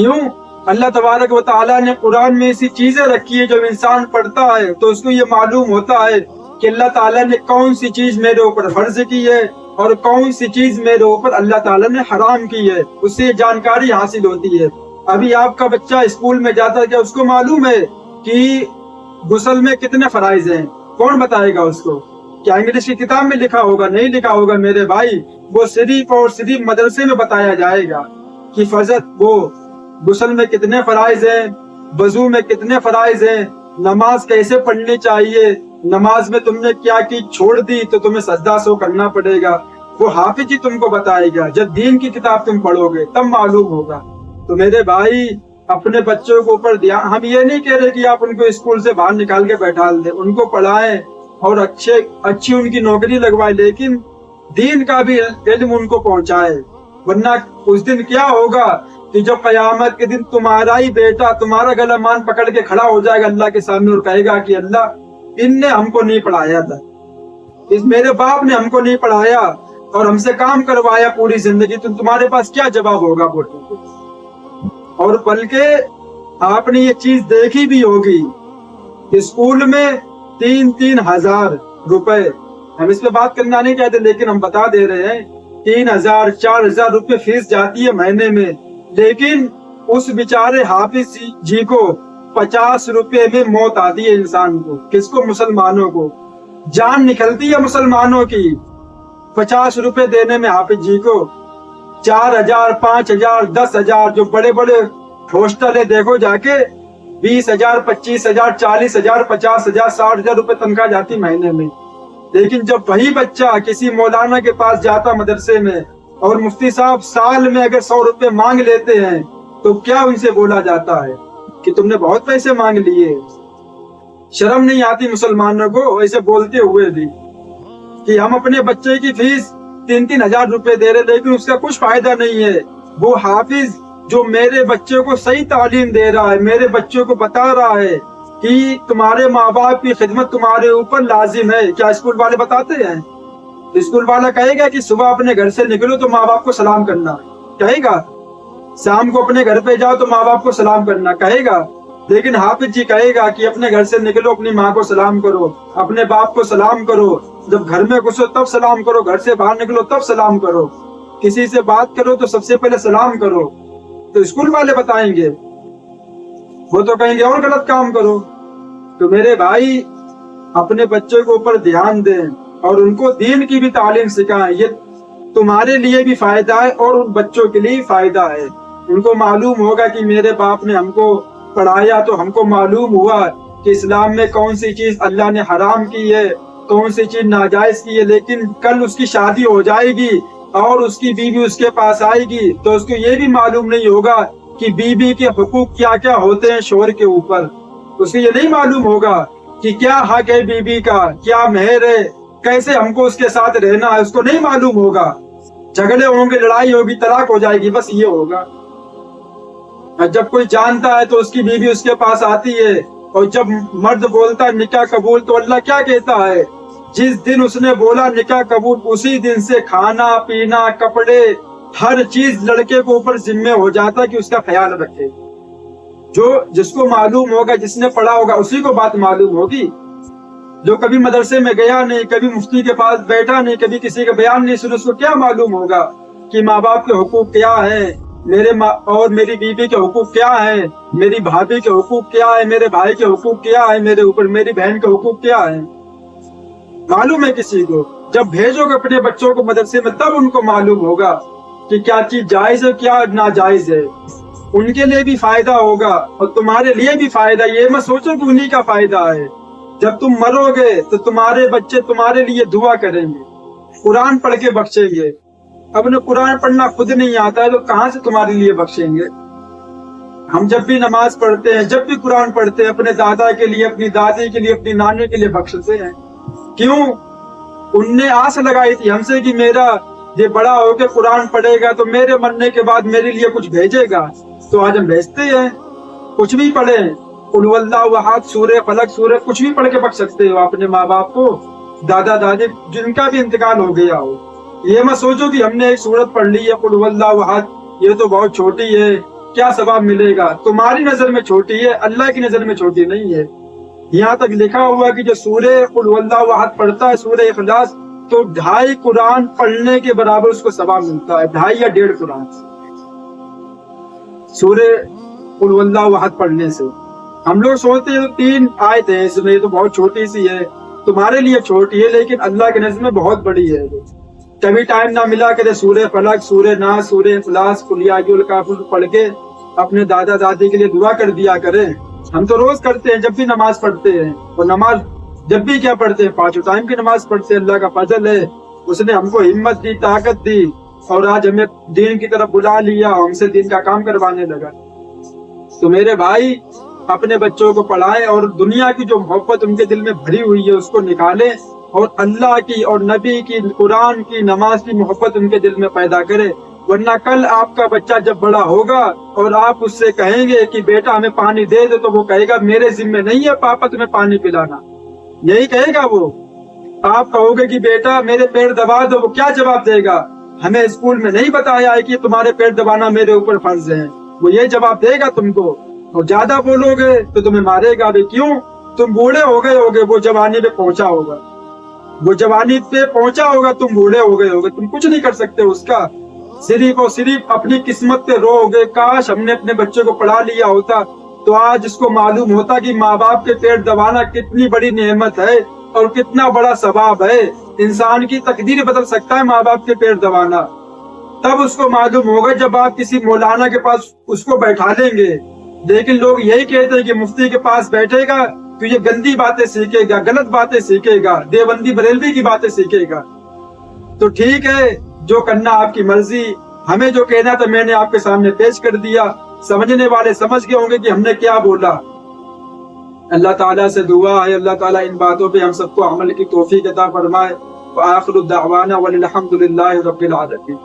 کیوں؟ اللہ تبارک و تعالیٰ نے قرآن میں ایسی چیزیں رکھی ہے جب انسان پڑھتا ہے تو اس کو یہ معلوم ہوتا ہے کہ اللہ تعالیٰ نے کون سی چیز میرے اوپر فرض کی ہے اور کون سی چیز میرے اوپر اللہ تعالیٰ نے حرام کی ہے، اس سے یہ جانکاری حاصل ہوتی ہے۔ ابھی آپ کا بچہ اسکول میں جاتا ہے، کیا اس کو معلوم ہے کہ غسل میں کتنے فرائض ہیں؟ کون بتائے گا اس کو؟ کیا انگلش کی کتاب میں لکھا ہوگا؟ نہیں لکھا ہوگا میرے بھائی، وہ صرف اور صرف مدرسے میں بتایا جائے گا کہ وہ غسل میں کتنے فرائض ہیں، وضو میں کتنے فرائض ہیں، نماز کیسے پڑھنی چاہیے، نماز میں تم نے کیا کی چھوڑ دی تو تمہیں سجدہ سو کرنا پڑے گا، وہ حافظ ہی تم کو بتائے گا۔ جب دین کی کتاب تم پڑھو گے تب معلوم ہوگا۔ تو میرے بھائی اپنے بچوں کو اوپر دھیان، ہم یہ نہیں کہہ رہے کہ آپ ان کو اسکول سے باہر نکال کے بیٹھا دیں، ان کو پڑھائیں اور اچھی ان کی نوکری لگوائے، لیکن دین کا بھی علم ان کو پہنچائے، ورنہ اس دن کیا ہوگا کہ جب قیامت کے دن تمہارا ہی بیٹا تمہارا گلا مان پکڑ کے کھڑا ہو جائے گا اللہ کے سامنے اور کہے گا کہ اللہ ان نے ہم کو نہیں پڑھایا تھا، اس میرے باپ نے ہم کو نہیں پڑھایا اور ہم سے کام کروایا پوری زندگی، تو تمہارے پاس کیا جواب ہوگا بولنے کو؟ اور بلکہ آپ نے یہ چیز دیکھی بھی ہوگی، اسکول میں 3,000 روپے، ہم اس پہ بات کرنا نہیں چاہتے لیکن ہم بتا دے رہے ہیں، 3,000 4,000 روپے فیس جاتی ہے مہینے میں، لیکن اس بیچارے حافظ جی کو 50 روپے میں موت آتی ہے انسان کو۔ کس کو؟ مسلمانوں کو۔ جان نکلتی ہے مسلمانوں کی 50 روپے دینے میں حافظ جی کو۔ 4,000 5,000 10,000 جو بڑے بڑے ہاسٹل ہے دیکھو جا کے، 20,000 25,000 40,000 50,000 60,000 روپے تنخواہ جاتی مہینے میں، لیکن جب وہی بچہ کسی مولانا کے پاس جاتا مدرسے میں اور مفتی صاحب سال میں اگر 100 روپے مانگ لیتے ہیں تو کیا ان سے بولا جاتا ہے کہ تم نے بہت پیسے مانگ لیے؟ شرم نہیں آتی مسلمانوں کو ایسے بولتے ہوئے بھی کہ ہم اپنے بچے کی فیس 3,000 روپے دے رہے لیکن اس کا کچھ فائدہ نہیں ہے۔ وہ حافظ جو میرے بچے کو صحیح تعلیم دے رہا ہے، میرے بچوں کو بتا رہا ہے کہ تمہارے ماں باپ کی خدمت تمہارے اوپر لازم ہے، کیا اسکول والے بتاتے ہیں؟ اسکول والا کہے گا کہ صبح اپنے گھر سے نکلو تو ماں باپ کو سلام کرنا کہے گا، شام کو اپنے گھر پہ جاؤ تو ماں باپ کو سلام کرنا کہے گا، لیکن حافظ جی کہے گا کہ اپنے گھر سے نکلو اپنی ماں کو سلام کرو، اپنے باپ کو سلام کرو، جب گھر میں گھسو تب سلام کرو، گھر سے باہر نکلو تب سلام کرو، کسی سے بات کرو تو سب سے پہلے سلام کرو۔ تو اسکول والے بتائیں گے، وہ تو کہیں گے اور غلط کام کرو۔ تو میرے بھائی اپنے بچوں کے اوپر دھیان دیں اور ان کو دین کی بھی تعلیم سکھائیں، یہ تمہارے لیے بھی فائدہ ہے اور ان بچوں کے لیے فائدہ ہے۔ ان کو معلوم ہوگا کہ میرے باپ نے ہم کو پڑھایا تو ہم کو معلوم ہوا کہ اسلام میں کون سی چیز اللہ نے حرام کی ہے، کون سی چیز ناجائز کی ہے، لیکن کل اس کی شادی ہو جائے گی اور اس کی بیوی اس کے پاس آئے گی تو اس کو یہ بھی معلوم نہیں ہوگا کہ بیوی کے حقوق کیا کیا ہوتے ہیں شوہر کے اوپر، اس کو یہ نہیں معلوم ہوگا کہ کیا حق ہے بیوی کا، کیا مہر ہے، کیسے ہم کو اس کے ساتھ رہنا ہے، اس کو نہیں معلوم ہوگا۔ جھگڑے ہوں گے، لڑائی ہوگی، طلاق ہو جائے گی، بس یہ ہوگا۔ جب کوئی جانتا ہے تو اس کی بیوی اس کے پاس آتی ہے اور جب مرد بولتا ہے نکاح قبول تو اللہ کیا کہتا ہے؟ جس دن اس نے بولا نکاح قبول اسی دن سے کھانا پینا کپڑے ہر چیز لڑکے کو اوپر ذمہ ہو جاتا ہے کہ اس کا خیال رکھے۔ جو جس کو معلوم ہوگا، جس نے پڑھا ہوگا اسی کو بات معلوم ہوگی۔ جو کبھی مدرسے میں گیا نہیں، کبھی مفتی کے پاس بیٹھا نہیں، کبھی کسی کا بیان نہیں سنا، اس کو کیا معلوم ہوگا کہ ماں باپ کے حقوق کیا ہیں، میرے ماں اور میری بیوی کے حقوق کیا ہیں، میری بھابھی کے حقوق کیا ہے، میرے بھائی کے حقوق کیا ہے، میرے اوپر میری بہن کے حقوق کیا ہیں؟ معلوم ہے کسی کو؟ جب بھیجو گے اپنے بچوں کو مدرسے میں تب ان کو معلوم ہوگا کہ کیا چیز جائز ہے کیا ناجائز ہے۔ ان کے لیے بھی فائدہ ہوگا اور تمہارے لیے بھی فائدہ، یہ مت سوچو کہ انہی کا فائدہ ہے۔ جب تم مرو گے تو تمہارے بچے تمہارے لیے دعا کریں گے، قرآن پڑھ کے بخشیں گے۔ اب انہیں قرآن پڑھنا خود نہیں آتا ہے تو کہاں سے تمہارے لیے بخشیں گے؟ ہم جب بھی نماز پڑھتے ہیں، جب بھی قرآن پڑھتے ہیں، اپنے دادا کے لیے، اپنی دادی کے لیے، اپنی نانی کے لیے بخشتے ہیں۔ کیوں؟ ان نے آس لگائی تھی ہم سے کہ میرا یہ بڑا ہو کے قرآن پڑھے گا تو میرے مرنے کے بعد میرے لیے کچھ بھیجے گا، تو آج ہم بھیجتے ہیں۔ کچھ بھی پڑھیں، قل هو اللہ احد، سورہ فلق، سورہ کچھ بھی پڑھ کے بخش سکتے ہو اپنے ماں باپ کو، دادا دادی جن کا بھی انتقال ہو گیا ہو۔ یہ مت سوچو کہ ہم نے ایک سورت پڑھ لی ہے قل هو اللہ احد، یہ تو بہت چھوٹی ہے، کیا ثواب ملے گا؟ تمہاری نظر میں چھوٹی ہے، اللہ کی نظر میں چھوٹی نہیں ہے۔ یہاں تک لکھا ہوا کہ جو سورہ قل هو اللہ احد پڑھتا ہے، سورہ اخلاص، تو 2.5 قرآن پڑھنے کے برابر اس کو ثواب ملتا ہے، 2.5 یا 1.5 قرآن سورہ قل هو اللہ احد پڑھنے سے۔ ہم لوگ سوچتے ہیں 3 آیت ہیں اس میں، تو بہت چھوٹی سی ہے، تمہارے لیے چھوٹی ہے لیکن اللہ کے نظر میں بہت بڑی ہے۔ کبھی ٹائم نہ ملا کرے سورہ فلق، سورہ ناس، سورہ اخلاص، قل یا ایھا الکافرون پڑھ کے اپنے دادا دادی کے لیے دعا کر دیا کریں۔ ہم تو روز کرتے ہیں، جب بھی نماز پڑھتے ہیں، اور نماز جب بھی کیا پڑھتے ہیں، 5 ٹائم کی نماز پڑھتے ہیں۔ اللہ کا فضل ہے، اس نے ہم کو ہمت دی، طاقت دی، اور آج ہمیں دین کی طرف بلا لیا، ہم سے دین کا کام کروانے لگا۔ تو میرے بھائی اپنے بچوں کو پڑھائیں، اور دنیا کی جو محبت ان کے دل میں بھری ہوئی ہے اس کو نکالیں، اور اللہ کی اور نبی کی، قرآن کی، نماز کی محبت ان کے دل میں پیدا کرے۔ ورنہ کل آپ کا بچہ جب بڑا ہوگا اور آپ اس سے کہیں گے کہ بیٹا ہمیں پانی دے دے، تو وہ کہے گا میرے ذمہ نہیں ہے پاپا تمہیں پانی پلانا، یہی کہے گا وہ۔ آپ کہو گے کہ بیٹا میرے پیر دبا دو، وہ کیا جواب دے گا؟ ہمیں اسکول میں نہیں بتایا ہے کہ تمہارے پیر دبانا میرے اوپر فرض ہے، وہ یہ جواب دے گا تم کو۔ اور زیادہ بولو گے تو تمہیں مارے گا بھی، کیوں؟ تم بوڑھے ہو گئے ہوگے، وہ جوانی پہ پہنچا ہوگا، وہ جوانی پہ پہنچا ہوگا، تم بوڑھے ہو گئے ہوگے، تم کچھ نہیں کر سکتے اس کا، صرف اور صرف اپنی قسمت پہ رو گے۔ کاش ہم نے اپنے بچے کو پڑھا لیا ہوتا تو آج اس کو معلوم ہوتا کہ ماں باپ کے پیر دبانا کتنی بڑی نعمت ہے اور کتنا بڑا ثواب ہے۔ انسان کی تقدیر بدل سکتا ہے ماں باپ کے پیر دبانا۔ تب اس کو معلوم ہوگا جب آپ کسی مولانا کے پاس اس کو بیٹھا لیں گے۔ لیکن لوگ یہی کہتے ہیں کہ مفتی کے پاس بیٹھے گا تو یہ گندی باتیں سیکھے گا، غلط باتیں سیکھے گا، دیوبندی بریلوی کی باتیں سیکھے گا۔ تو ٹھیک ہے، جو کرنا آپ کی مرضی، ہمیں جو کہنا تھا میں نے آپ کے سامنے پیش کر دیا۔ سمجھنے والے سمجھ گئے ہوں گے کہ ہم نے کیا بولا۔ اللہ تعالیٰ سے دعا ہے اللہ تعالیٰ ان باتوں پہ ہم سب کو عمل کی توفیق عطا فرمائے۔ وآخر الدعوانا والحمد للہ رب العالمین۔